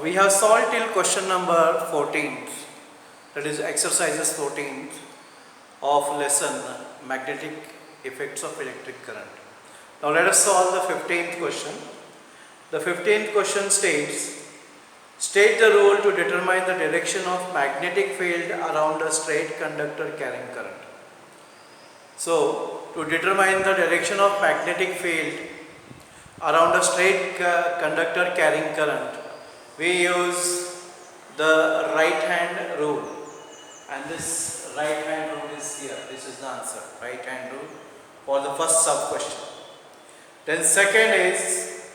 We have solved till question number 14, that is exercises 14 of lesson magnetic effects of electric current. Now let us solve the 15th question. The 15th question states, state the rule to determine the direction of magnetic field around a straight conductor carrying current. So to determine the direction of magnetic field around a straight conductor carrying current, we use the right hand rule, and this right hand rule is here. This is the answer, right hand rule for the first sub question. Then second is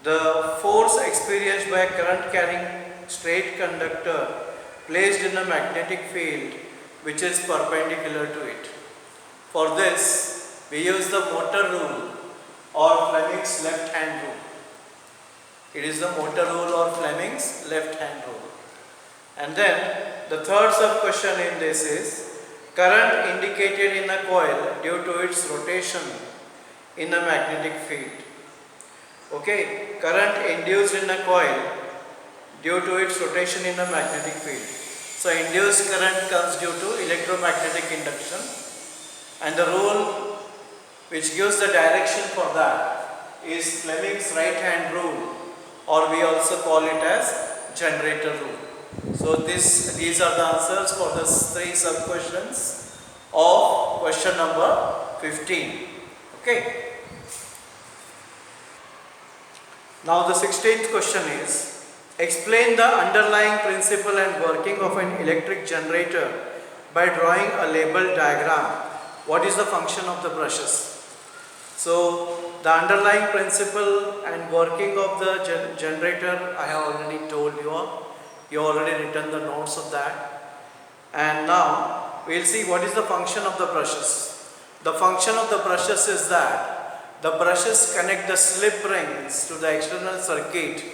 the force experienced by a current carrying straight conductor placed in a magnetic field which is perpendicular to it. For this we use the motor rule or Fleming's left hand rule. It is the motor rule or Fleming's left hand rule. And then the third sub question in this is current indicated in a coil due to its rotation in a magnetic field. Okay, current induced in a coil due to its rotation in a magnetic field. So induced current comes due to electromagnetic induction, and the rule which gives the direction for that is Fleming's right hand rule, or we also call it as generator rule. So these are the answers for the three sub questions of question number 15. Okay. Now the 16th question is, explain the underlying principle and working of an electric generator by drawing a label diagram. What is the function of the brushes? So the underlying principle and working of the generator I have already told you all. You already written the notes of that. And now we will see what is the function of the brushes. The function of the brushes is that the brushes connect the slip rings to the external circuit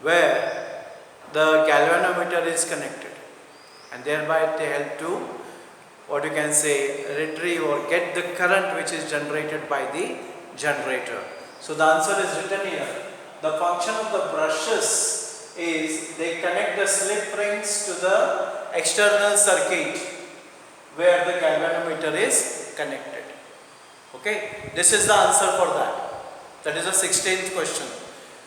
where the galvanometer is connected, and thereby they help to, what you can say, retrieve or get the current which is generated by the generator. So the answer is written here. The function of the brushes is they connect the slip rings to the external circuit where the galvanometer is connected. Okay, this is the answer for that. That is the 16th question.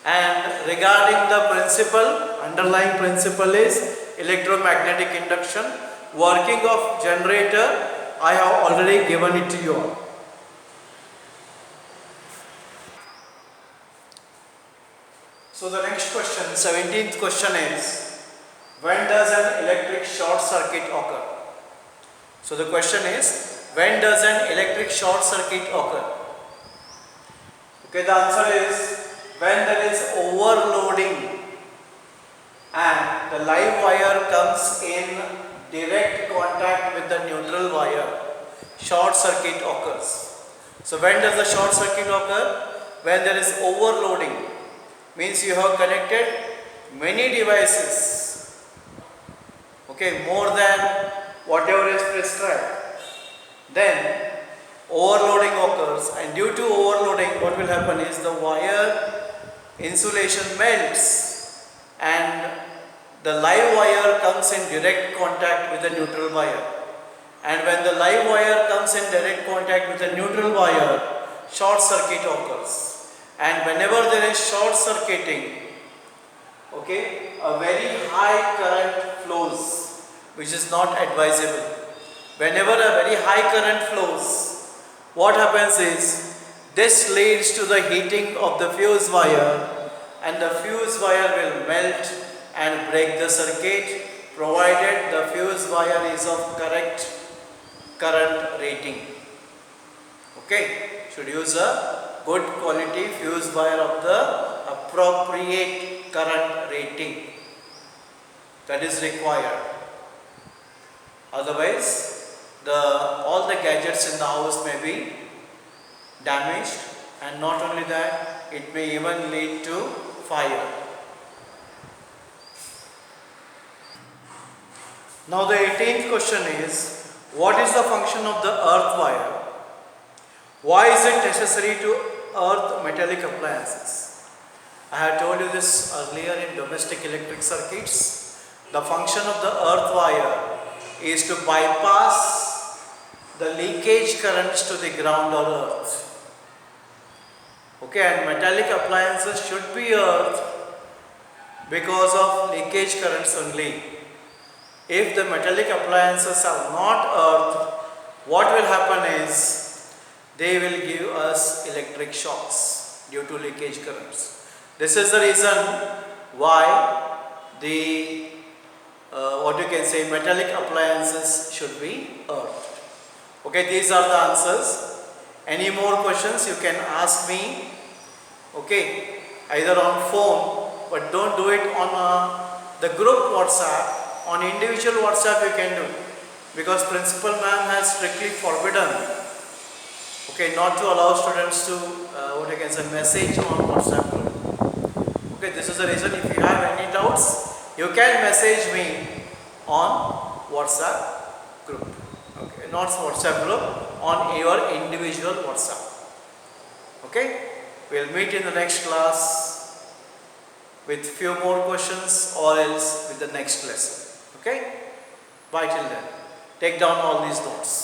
And regarding the principle, underlying principle is electromagnetic induction. Working of generator, I have already given it to you all. So the next question, 17th question is, when does an electric short circuit occur? So the question is, when does an electric short circuit occur? Okay, the answer is when there is overloading and the live wire comes in direct contact with the neutral wire, short circuit occurs. So when does the short circuit occur? When there is overloading, means you have connected many devices, okay, more than whatever is prescribed. Then overloading occurs, and due to overloading what will happen is the wire insulation melts and the live wire comes in direct contact with the neutral wire. And when the live wire comes in direct contact with the neutral wire, short circuit occurs. And whenever there is short circuiting, okay, a very high current flows, which is not advisable. Whenever a very high current flows, what happens is this leads to the heating of the fuse wire, and the fuse wire will melt and break the circuit, provided the fuse wire is of correct current rating. Okay, should use a good quality fuse wire of the appropriate current rating that is required. Otherwise, all the gadgets in the house may be damaged, and not only that, it may even lead to fire. Now the 18th question is, what is the function of the earth wire? Why is it necessary to earth metallic appliances? I had told you this earlier in domestic electric circuits. The function of the earth wire is to bypass the leakage currents to the ground or earth. Okay, and metallic appliances should be earth because of leakage currents only. If the metallic appliances are not earth, what will happen is they will give us electric shocks due to leakage currents. This is the reason why the what you can say metallic appliances should be earth. Okay, these are the answers. Any more questions you can ask me. Okay, either on phone, but don't do it on the group WhatsApp. On individual WhatsApp you can do, because principal ma'am has strictly forbidden, okay, not to allow students to what I can say message on WhatsApp group. Okay, this is the reason. If you have any doubts, you can message me on WhatsApp group. Okay, not WhatsApp group, on your individual WhatsApp. Okay, we'll meet in the next class with few more questions, or else with the next lesson. Okay, bye till then. Take down all these notes.